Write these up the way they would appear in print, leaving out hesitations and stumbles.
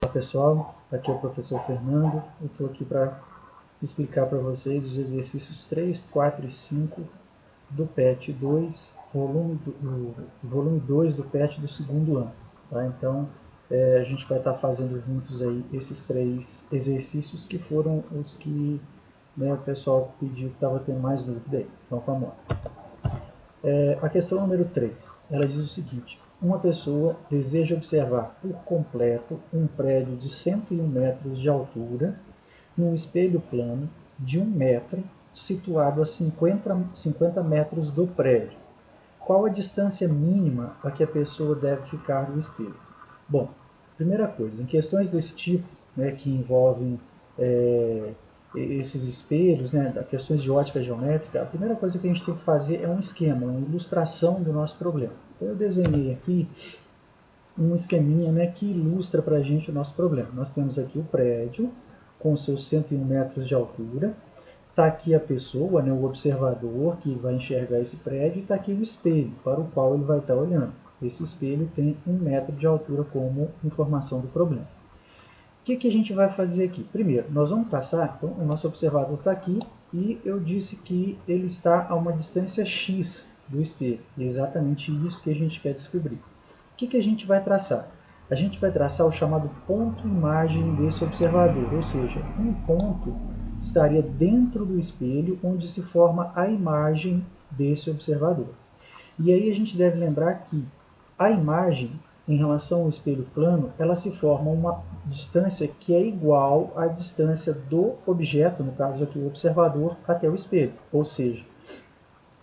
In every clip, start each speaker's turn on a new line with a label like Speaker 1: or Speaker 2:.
Speaker 1: Olá pessoal, aqui é o professor Fernando. Eu estou aqui para explicar para vocês os exercícios 3, 4 e 5 do PET 2, volume 2 do PET do segundo ano. Tá? Então, a gente vai estar fazendo juntos aí esses 3 exercícios que foram os que o pessoal pediu que estava tendo mais dúvida aí. Então, vamos lá. A questão número 3, ela diz o seguinte: uma pessoa deseja observar por completo um prédio de 101 metros de altura num espelho plano de 1 metro situado a 50 metros do prédio. Qual a distância mínima a que a pessoa deve ficar do espelho? Bom, primeira coisa, em questões desse tipo, que envolvem esses espelhos, questões de ótica geométrica, a primeira coisa que a gente tem que fazer é um esquema, uma ilustração do nosso problema. Então eu desenhei aqui um esqueminha que ilustra para a gente o nosso problema. Nós temos aqui o prédio com seus 101 metros de altura, está aqui a pessoa, o observador que vai enxergar esse prédio, e está aqui o espelho para o qual ele vai estar olhando. Esse espelho tem 1 metro de altura como informação do problema. O que a gente vai fazer aqui? Primeiro, nós vamos traçar, então o nosso observador está aqui e eu disse que ele está a uma distância x do espelho. É exatamente isso que a gente quer descobrir. O que a gente vai traçar? A gente vai traçar o chamado ponto-imagem desse observador, ou seja, um ponto estaria dentro do espelho onde se forma a imagem desse observador. E aí a gente deve lembrar que a imagem, em relação ao espelho plano, ela se forma uma distância que é igual à distância do objeto, no caso aqui o observador, até o espelho. Ou seja,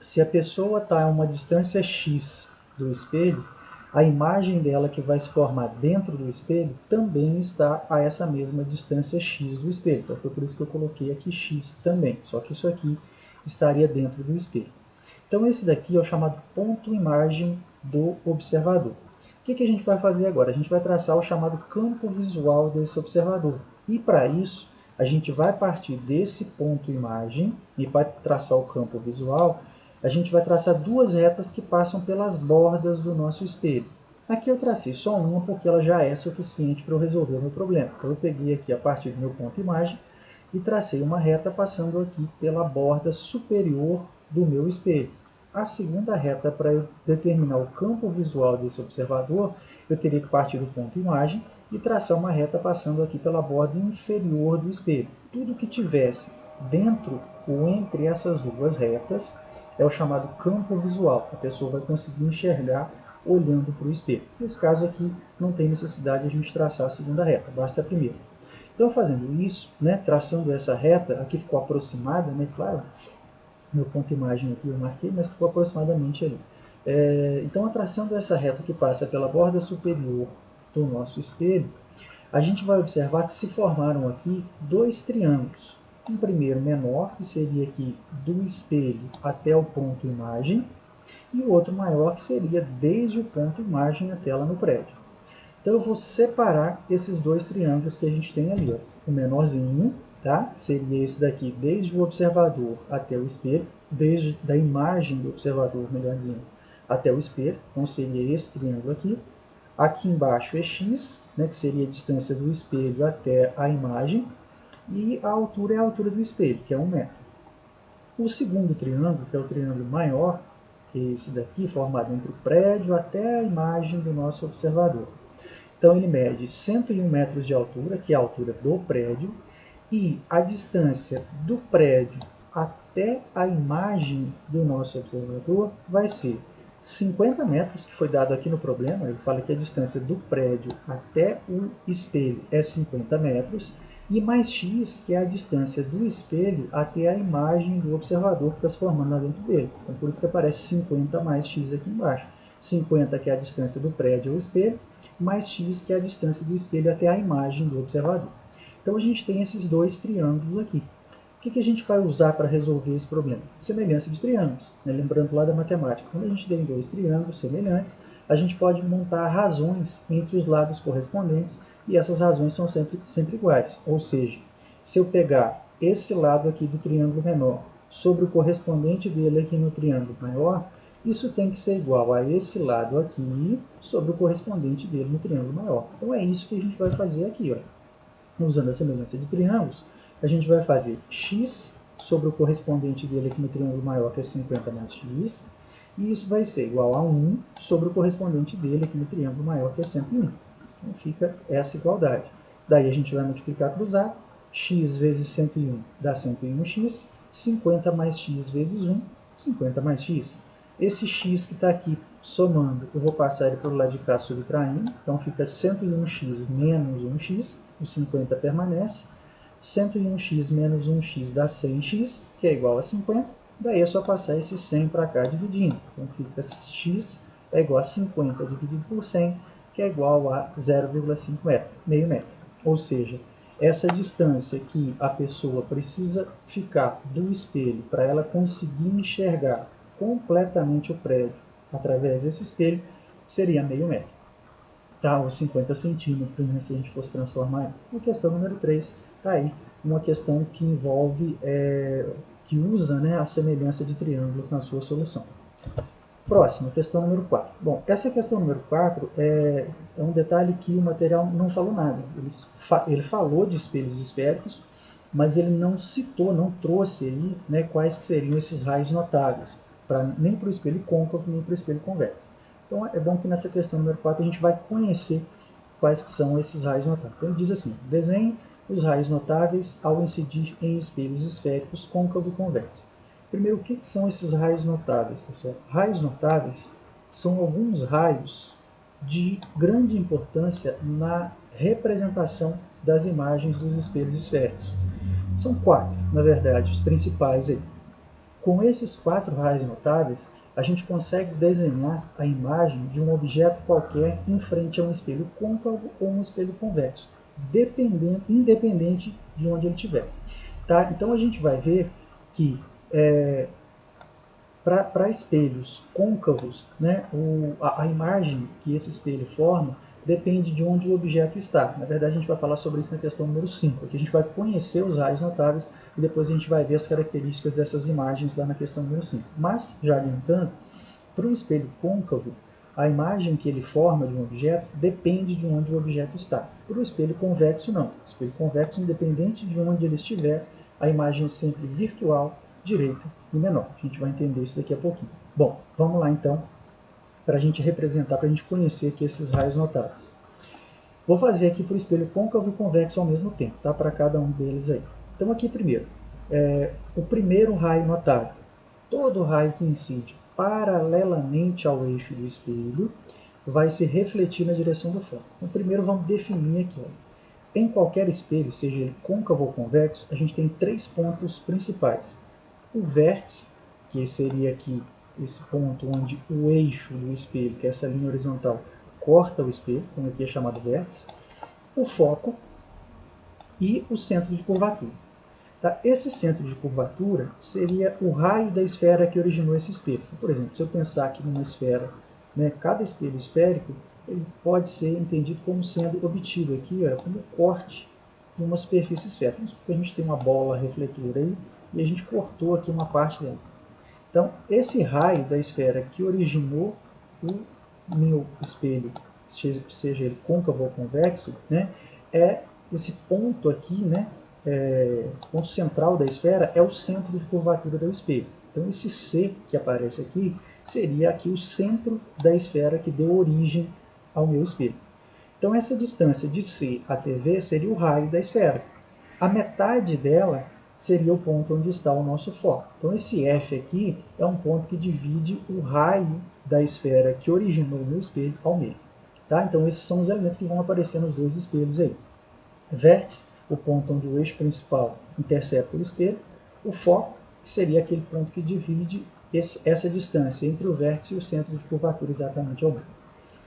Speaker 1: se a pessoa está a uma distância x do espelho, a imagem dela que vai se formar dentro do espelho também está a essa mesma distância x do espelho. Então foi por isso que eu coloquei aqui x também, só que isso aqui estaria dentro do espelho. Então esse daqui é o chamado ponto-imagem do observador. O que a gente vai fazer agora? A gente vai traçar o chamado campo visual desse observador. E para isso, a gente vai partir desse ponto-imagem e para traçar o campo visual, a gente vai traçar duas retas que passam pelas bordas do nosso espelho. Aqui eu tracei só uma porque ela já é suficiente para eu resolver o meu problema. Então eu peguei aqui a partir do meu ponto-imagem e tracei uma reta passando aqui pela borda superior do meu espelho. A segunda reta, para eu determinar o campo visual desse observador, eu teria que partir do ponto imagem e traçar uma reta passando aqui pela borda inferior do espelho. Tudo que tivesse dentro ou entre essas duas retas é o chamado campo visual. A pessoa vai conseguir enxergar olhando para o espelho. Nesse caso aqui, não tem necessidade de a gente traçar a segunda reta, basta a primeira. Então, fazendo isso, traçando essa reta, aqui ficou aproximada, claro, meu ponto imagem aqui eu marquei, mas ficou aproximadamente ali. Então, traçando essa reta que passa pela borda superior do nosso espelho, a gente vai observar que se formaram aqui dois triângulos. Um primeiro menor, que seria aqui do espelho até o ponto imagem, e o outro maior, que seria desde o ponto imagem até lá no prédio. Então eu vou separar esses dois triângulos que a gente tem ali. O menorzinho, tá? Seria esse daqui, desde o observador até o espelho, desde da imagem do observador, melhor dizendo, até o espelho. Então seria esse triângulo aqui. Aqui embaixo é x, que seria a distância do espelho até a imagem. E a altura é a altura do espelho, que é 1 metro. O segundo triângulo, que é o triângulo maior, que é esse daqui, formado entre o prédio até a imagem do nosso observador. Então ele mede 101 metros de altura, que é a altura do prédio, e a distância do prédio até a imagem do nosso observador vai ser 50 metros, que foi dado aqui no problema. Ele fala que a distância do prédio até o espelho é 50 metros, e mais x, que é a distância do espelho até a imagem do observador que está se formando lá dentro dele. Então por isso que aparece 50 mais x aqui embaixo. 50, que é a distância do prédio ao espelho, mais x, que é a distância do espelho até a imagem do observador. Então a gente tem esses dois triângulos aqui. O que a gente vai usar para resolver esse problema? Semelhança de triângulos. Lembrando lá da matemática, quando a gente tem dois triângulos semelhantes, a gente pode montar razões entre os lados correspondentes e essas razões são sempre iguais. Ou seja, se eu pegar esse lado aqui do triângulo menor sobre o correspondente dele aqui no triângulo maior, isso tem que ser igual a esse lado aqui sobre o correspondente dele no triângulo maior. Então é isso que a gente vai fazer aqui, ó. Usando a semelhança de triângulos, a gente vai fazer x sobre o correspondente dele aqui no triângulo maior, que é 50 mais x, e isso vai ser igual a 1 sobre o correspondente dele aqui no triângulo maior, que é 101. Então fica essa igualdade. Daí a gente vai multiplicar cruzado, x vezes 101 dá 101x, 50 mais x vezes 1, 50 mais x. Esse x que está aqui somando, eu vou passar ele para o lado de cá subtraindo, então fica 101x menos 1x, o 50 permanece, 101x menos 1x dá 100x, que é igual a 50, daí é só passar esse 100 para cá dividindo, então fica x é igual a 50 dividido por 100, que é igual a 0,5 metro, meio metro. Ou seja, essa distância que a pessoa precisa ficar do espelho para ela conseguir enxergar completamente o prédio através desse espelho seria meio metro. Tá? Ou 50 centímetros, né, se a gente fosse transformar. A questão número 3 está aí, uma questão que envolve, que usa, né, a semelhança de triângulos na sua solução. Próxima, questão número 4. Bom, essa questão número 4 é um detalhe que o material não falou nada. Ele falou de espelhos esféricos, mas ele não citou, não trouxe aí, né, quais que seriam esses raios notáveis, nem para o espelho côncavo, nem para o espelho convexo. Então é bom que nessa questão número 4 a gente vai conhecer quais que são esses raios notáveis. Então ele diz assim, desenhe os raios notáveis ao incidir em espelhos esféricos côncavo e convexo. Primeiro, o que são esses raios notáveis, pessoal? Raios notáveis são alguns raios de grande importância na representação das imagens dos espelhos esféricos. São 4, na verdade, os principais aí. Com esses 4 raios notáveis, a gente consegue desenhar a imagem de um objeto qualquer em frente a um espelho côncavo ou um espelho convexo, independente de onde ele estiver. Tá? Então a gente vai ver que para espelhos côncavos, né, a imagem que esse espelho forma depende de onde o objeto está. Na verdade, a gente vai falar sobre isso na questão número 5, que a gente vai conhecer os raios notáveis e depois a gente vai ver as características dessas imagens lá na questão número 5. Mas, já adiantando, para um espelho côncavo, a imagem que ele forma de um objeto depende de onde o objeto está. Para o espelho convexo, não. O espelho convexo, independente de onde ele estiver, a imagem é sempre virtual, direita e menor. A gente vai entender isso daqui a pouquinho. Bom, vamos lá então, para a gente representar, para a gente conhecer aqui esses raios notáveis. Vou fazer aqui para o espelho côncavo e convexo ao mesmo tempo, tá? Para cada um deles aí. Então aqui primeiro, o primeiro raio notável. Todo raio que incide paralelamente ao eixo do espelho vai se refletir na direção do foco. Então primeiro vamos definir aqui. Em qualquer espelho, seja ele côncavo ou convexo, a gente tem 3 pontos principais. O vértice, que seria aqui esse ponto onde o eixo do espelho, que é essa linha horizontal, corta o espelho, então aqui é chamado vértice, o foco e o centro de curvatura. Tá? Esse centro de curvatura seria o raio da esfera que originou esse espelho. Então, por exemplo, se eu pensar aqui numa esfera, né, cada espelho esférico ele pode ser entendido como sendo obtido aqui, como corte de uma superfície esférica. A gente tem uma bola refletora aí e a gente cortou aqui uma parte dela. Então, esse raio da esfera que originou o meu espelho, seja ele côncavo ou convexo, né, é esse ponto aqui, né, ponto central da esfera é o centro de curvatura do espelho. Então, esse C que aparece aqui seria aqui o centro da esfera que deu origem ao meu espelho. Então, essa distância de C até V seria o raio da esfera. A metade dela seria o ponto onde está o nosso foco. Então, esse F aqui é um ponto que divide o raio da esfera que originou o meu espelho ao meio. Tá? Então, esses são os elementos que vão aparecer nos dois espelhos aí. Vértice, o ponto onde o eixo principal intercepta o espelho. O foco, que seria aquele ponto que divide essa distância entre o vértice e o centro de curvatura exatamente ao meio.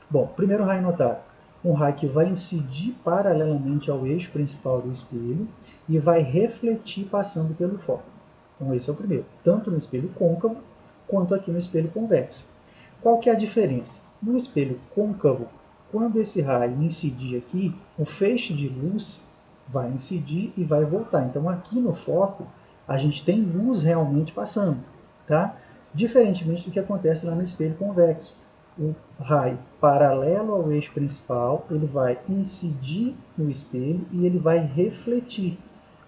Speaker 1: Bom, primeiro raio notável. Um raio que vai incidir paralelamente ao eixo principal do espelho e vai refletir passando pelo foco. Então esse é o primeiro, tanto no espelho côncavo quanto aqui no espelho convexo. Qual que é a diferença? No espelho côncavo, quando esse raio incidir aqui, o feixe de luz vai incidir e vai voltar. Então aqui no foco a gente tem luz realmente passando, tá? Diferentemente do que acontece lá no espelho convexo. O raio paralelo ao eixo principal, ele vai incidir no espelho e ele vai refletir.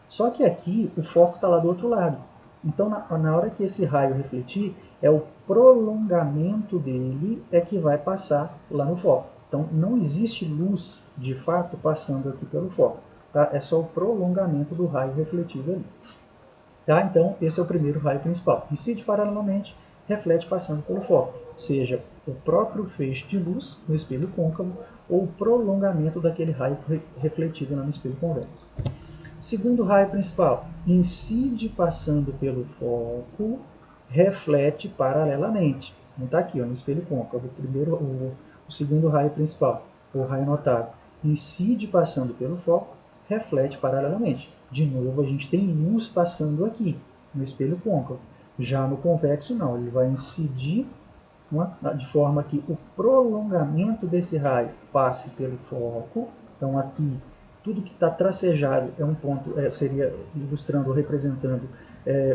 Speaker 1: Só que aqui o foco está lá do outro lado. Então, na hora que esse raio refletir, é o prolongamento dele é que vai passar lá no foco. Então, não existe luz, de fato, passando aqui pelo foco. Tá? É só o prolongamento do raio refletido ali. Tá? Então, esse é o primeiro raio principal. Incide paralelamente, reflete passando pelo foco, seja o próprio feixe de luz no espelho côncavo ou o prolongamento daquele raio refletido no espelho convexo. Segundo raio principal, incide passando pelo foco, reflete paralelamente. Não está aqui, ó, no espelho côncavo. O segundo raio principal, o raio notável, incide passando pelo foco, reflete paralelamente. De novo, a gente tem luz passando aqui, no espelho côncavo. Já no convexo, não. Ele vai incidir de forma que o prolongamento desse raio passe pelo foco. Então, aqui, tudo que está tracejado é um ponto, seria ilustrando ou representando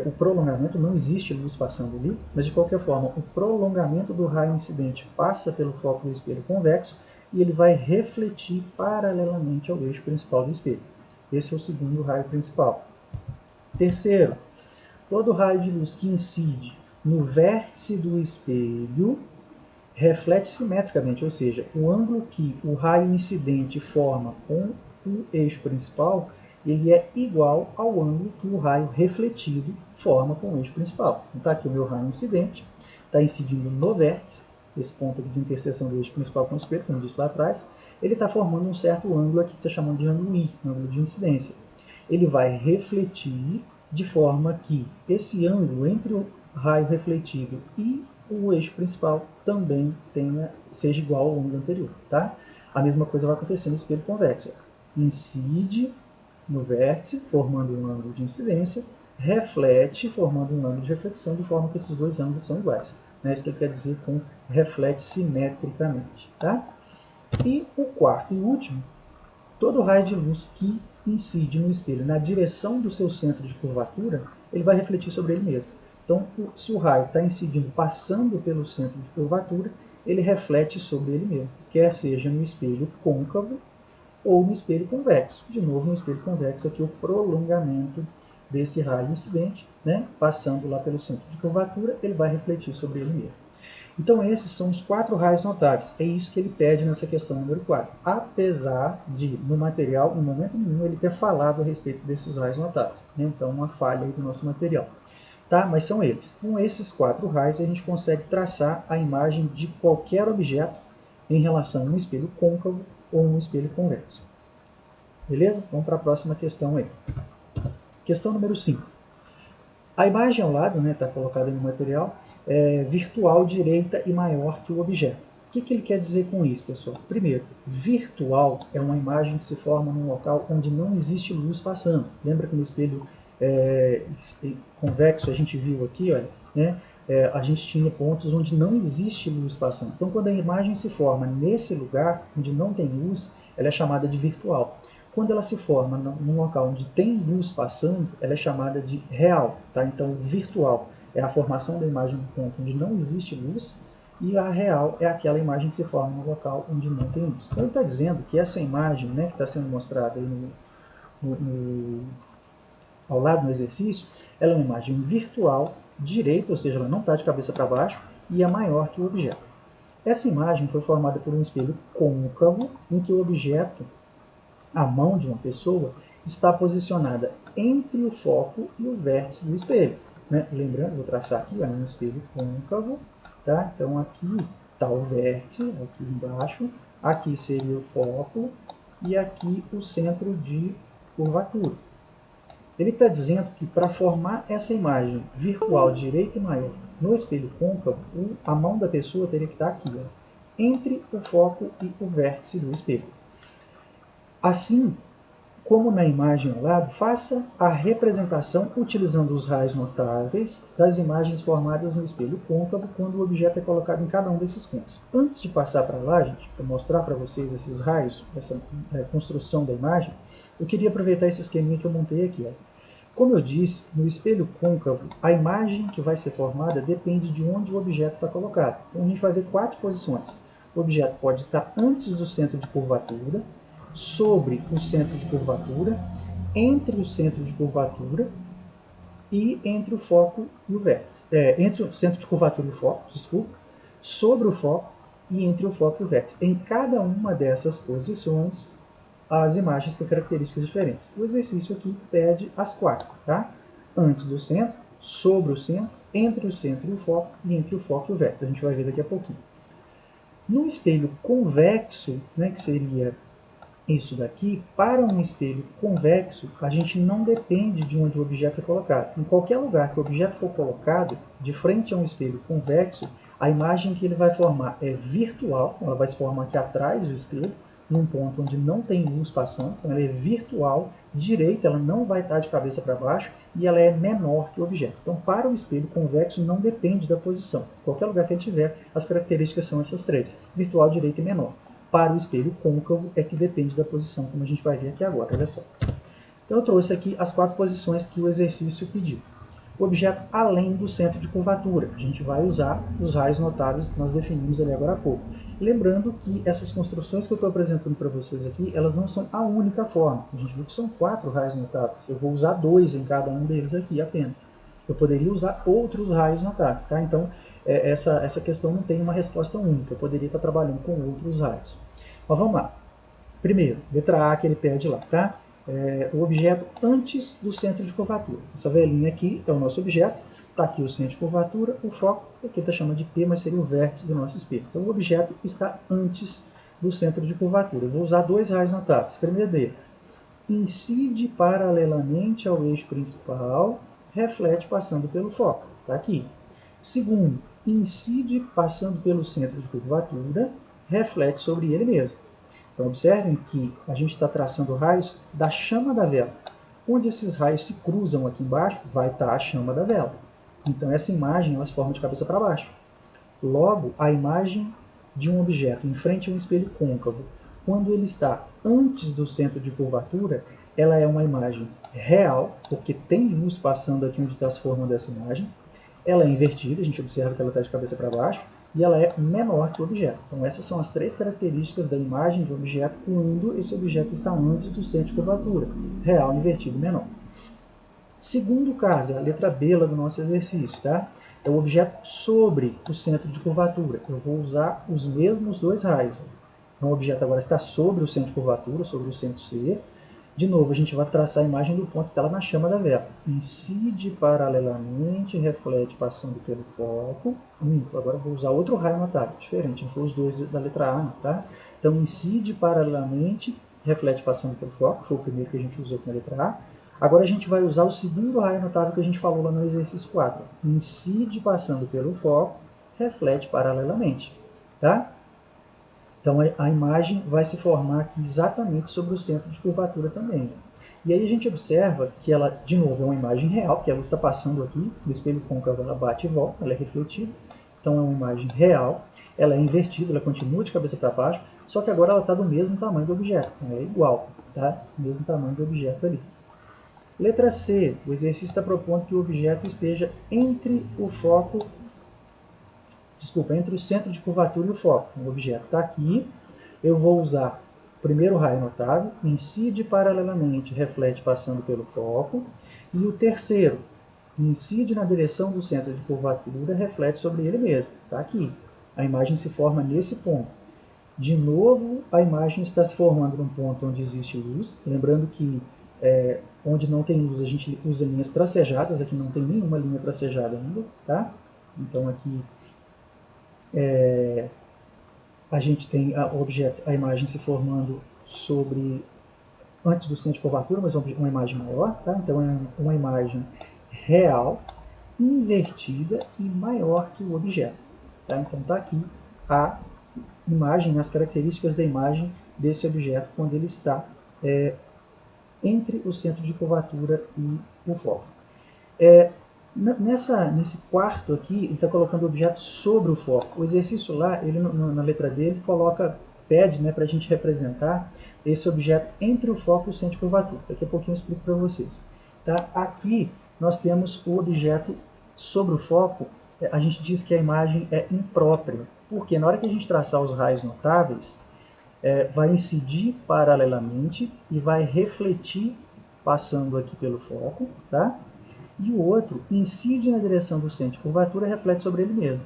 Speaker 1: o prolongamento. Não existe luz passando ali, mas de qualquer forma, o prolongamento do raio incidente passa pelo foco do espelho convexo e ele vai refletir paralelamente ao eixo principal do espelho. Esse é o segundo raio principal. Terceiro, todo raio de luz que incide no vértice do espelho reflete simetricamente, ou seja, o ângulo que o raio incidente forma com o eixo principal, ele é igual ao ângulo que o raio refletido forma com o eixo principal. Então, está aqui o meu raio incidente, está incidindo no vértice, esse ponto aqui de interseção do eixo principal com o espelho, como disse lá atrás, ele está formando um certo ângulo aqui que está chamando de ângulo I, ângulo de incidência. Ele vai refletir de forma que esse ângulo entre o raio refletido e o eixo principal também seja igual ao ângulo anterior. Tá? A mesma coisa vai acontecer no espelho convexo. Incide no vértice, formando um ângulo de incidência, reflete, formando um ângulo de reflexão, de forma que esses dois ângulos são iguais. É isso que ele quer dizer com reflete simetricamente. Tá? E o quarto e último, todo raio de luz que incide no espelho na direção do seu centro de curvatura, ele vai refletir sobre ele mesmo. Então, se o raio está incidindo passando pelo centro de curvatura, ele reflete sobre ele mesmo, quer seja no espelho côncavo ou no espelho convexo. De novo, no espelho convexo, aqui o prolongamento desse raio incidente, né, passando lá pelo centro de curvatura, ele vai refletir sobre ele mesmo. Então, esses são os 4 raios notáveis. É isso que ele pede nessa questão número 4. Apesar de, no material, em momento nenhum, ele ter falado a respeito desses raios notáveis. Né? Então, uma falha aí do nosso material. Tá? Mas são eles. Com esses 4 raios, a gente consegue traçar a imagem de qualquer objeto em relação a um espelho côncavo ou um espelho convexo. Beleza? Vamos para a próxima questão aí. Questão número 5. A imagem ao lado, está colocada no material, é virtual, direita e maior que o objeto. O que ele quer dizer com isso, pessoal? Primeiro, virtual é uma imagem que se forma num local onde não existe luz passando. Lembra que no espelho convexo a gente viu aqui, olha, né? A gente tinha pontos onde não existe luz passando. Então, quando a imagem se forma nesse lugar, onde não tem luz, ela é chamada de virtual. Quando ela se forma num local onde tem luz passando, ela é chamada de real. Tá? Então, virtual é a formação da imagem no ponto onde não existe luz, e a real é aquela imagem que se forma no local onde não tem luz. Então, ele está dizendo que essa imagem, né, que está sendo mostrada aí ao lado no exercício, ela é uma imagem virtual, direita, ou seja, ela não está de cabeça para baixo, e é maior que o objeto. Essa imagem foi formada por um espelho côncavo, em que o objeto, a mão de uma pessoa, está posicionada entre o foco e o vértice do espelho. Né? Lembrando, vou traçar aqui um espelho côncavo. Tá? Então, aqui está o vértice, aqui embaixo. Aqui seria o foco e aqui o centro de curvatura. Ele está dizendo que para formar essa imagem virtual direita e maior no espelho côncavo, a mão da pessoa teria que estar aqui, ó, entre o foco e o vértice do espelho. Assim, como na imagem ao lado, faça a representação utilizando os raios notáveis das imagens formadas no espelho côncavo quando o objeto é colocado em cada um desses pontos. Antes de passar para lá, gente, para mostrar para vocês esses raios, essa construção da imagem, eu queria aproveitar esse esqueminha que eu montei aqui. Ó. Como eu disse, no espelho côncavo, a imagem que vai ser formada depende de onde o objeto está colocado. Então a gente vai ver 4 posições. O objeto pode estar antes do centro de curvatura, sobre o centro de curvatura, entre o centro de curvatura e entre o foco e o vértice. Entre o centro de curvatura e o foco, desculpa, sobre o foco e entre o foco e o vértice. Em cada uma dessas posições, as imagens têm características diferentes. O exercício aqui pede as 4, tá? Antes do centro, sobre o centro, entre o centro e o foco e entre o foco e o vértice. A gente vai ver daqui a pouquinho. No espelho convexo, né, que seria isso daqui, para um espelho convexo, a gente não depende de onde o objeto é colocado. Em qualquer lugar que o objeto for colocado, de frente a um espelho convexo, a imagem que ele vai formar é virtual, ela vai se formar aqui atrás do espelho, num ponto onde não tem luz passando, então ela é virtual, direita, ela não vai estar de cabeça para baixo, e ela é menor que o objeto. Então, para o espelho convexo, não depende da posição. Qualquer lugar que ele tiver, as características são essas 3, virtual, direita e menor. Para o espelho côncavo é que depende da posição, como a gente vai ver aqui agora, olha só. Então eu trouxe aqui as 4 posições que o exercício pediu. O objeto além do centro de curvatura. A gente vai usar os raios notáveis que nós definimos ali agora há pouco. Lembrando que essas construções que eu estou apresentando para vocês aqui, elas não são a única forma. A gente viu que são 4 raios notáveis. Eu vou usar 2 em cada um deles aqui apenas. Eu poderia usar outros raios notáveis, tá? Então, essa questão não tem uma resposta única. Eu poderia estar trabalhando com outros raios. Mas vamos lá. Primeiro, letra A que ele pede lá, tá? O objeto antes do centro de curvatura. Essa velhinha aqui é o nosso objeto. Está aqui o centro de curvatura, o foco, aqui está chamando de P, mas seria o vértice do nosso espelho. Então, o objeto está antes do centro de curvatura. Eu vou usar 2 raios notáveis. Primeiro deles, incide paralelamente ao eixo principal, reflete passando pelo foco. Está aqui. Segundo, incide passando pelo centro de curvatura, reflete sobre ele mesmo. Então, observem que a gente está traçando raios da chama da vela. Onde esses raios se cruzam aqui embaixo, vai estar a chama da vela. Então, essa imagem ela se forma de cabeça para baixo. Logo, a imagem de um objeto em frente a um espelho côncavo, quando ele está antes do centro de curvatura, ela é uma imagem real, porque tem luz passando aqui onde está se formando essa imagem. Ela é invertida, a gente observa que ela está de cabeça para baixo, e ela é menor que o objeto. Então, essas são as 3 características da imagem de um objeto quando esse objeto está antes do centro de curvatura, real, invertido, menor. Segundo caso, é a letra B lá do nosso exercício, tá? É o objeto sobre o centro de curvatura. Eu vou usar os mesmos 2 raios. Então, o objeto agora está sobre o centro de curvatura, sobre o centro C. De novo, a gente vai traçar a imagem do ponto que está lá na chama da vela. Incide paralelamente, reflete passando pelo foco. Agora eu vou usar outro raio notável, diferente, não foi os 2 da letra A, tá? Então, incide paralelamente, reflete passando pelo foco, foi o primeiro que a gente usou com a letra A. Agora a gente vai usar o segundo raio notável que a gente falou lá no exercício 4. Incide passando pelo foco, reflete paralelamente, tá? Então, a imagem vai se formar aqui exatamente sobre o centro de curvatura também. E aí a gente observa que ela, de novo, é uma imagem real, porque a luz está passando aqui, no espelho côncavo ela bate e volta, ela é refletida. Então, é uma imagem real, ela é invertida, ela continua de cabeça para baixo, só que agora ela está do mesmo tamanho do objeto, então é igual, tá? Mesmo tamanho do objeto ali. Letra C, o exercício está propondo que o objeto esteja entre o foco, entre o centro de curvatura e o foco. O objeto está aqui, eu vou usar o primeiro raio notável, incide paralelamente, reflete passando pelo foco, e o terceiro, incide na direção do centro de curvatura, reflete sobre ele mesmo. Está aqui. A imagem se forma nesse ponto. De novo, a imagem está se formando num ponto onde existe luz. Lembrando que onde não tem luz a gente usa linhas tracejadas. Aqui não tem nenhuma linha tracejada ainda. Tá? Então aqui a gente tem a imagem se formando antes do centro de curvatura, mas uma imagem maior. Tá? Então é uma imagem real, invertida e maior que o objeto. Tá? Então está aqui a imagem, as características da imagem desse objeto quando ele está entre o centro de curvatura e o foco. Nesse quarto aqui, ele está colocando o objeto sobre o foco. O exercício lá, ele, na letra D, ele pede para a gente representar esse objeto entre o foco e o centro de curvatura. Daqui a pouquinho eu explico para vocês. Tá? Aqui nós temos o objeto sobre o foco, a gente diz que a imagem é imprópria, porque na hora que a gente traçar os raios notáveis, vai incidir paralelamente e vai refletir passando aqui pelo foco, tá? E o outro incide na direção do centro de curvatura e reflete sobre ele mesmo.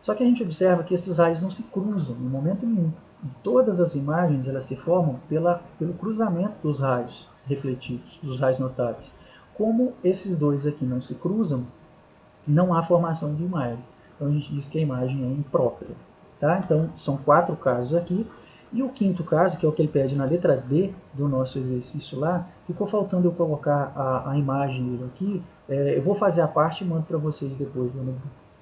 Speaker 1: Só que a gente observa que esses raios não se cruzam em momento nenhum. E todas as imagens elas se formam pelo cruzamento dos raios refletidos, dos raios notáveis. Como esses dois aqui não se cruzam, não há formação de imagem. Então a gente diz que a imagem é imprópria. Tá? Então são 4 casos aqui. E o quinto caso, que é o que ele pede na letra D do nosso exercício lá, ficou faltando eu colocar a imagem dele aqui. Eu vou fazer a parte e mando para vocês depois.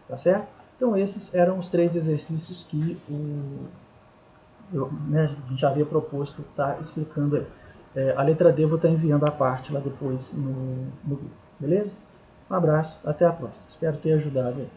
Speaker 1: Tá certo? Então esses eram os 3 exercícios que a gente já havia proposto estar explicando aí. A letra D eu vou estar enviando a parte lá depois no grupo. Beleza? Um abraço, até a próxima. Espero ter ajudado aí.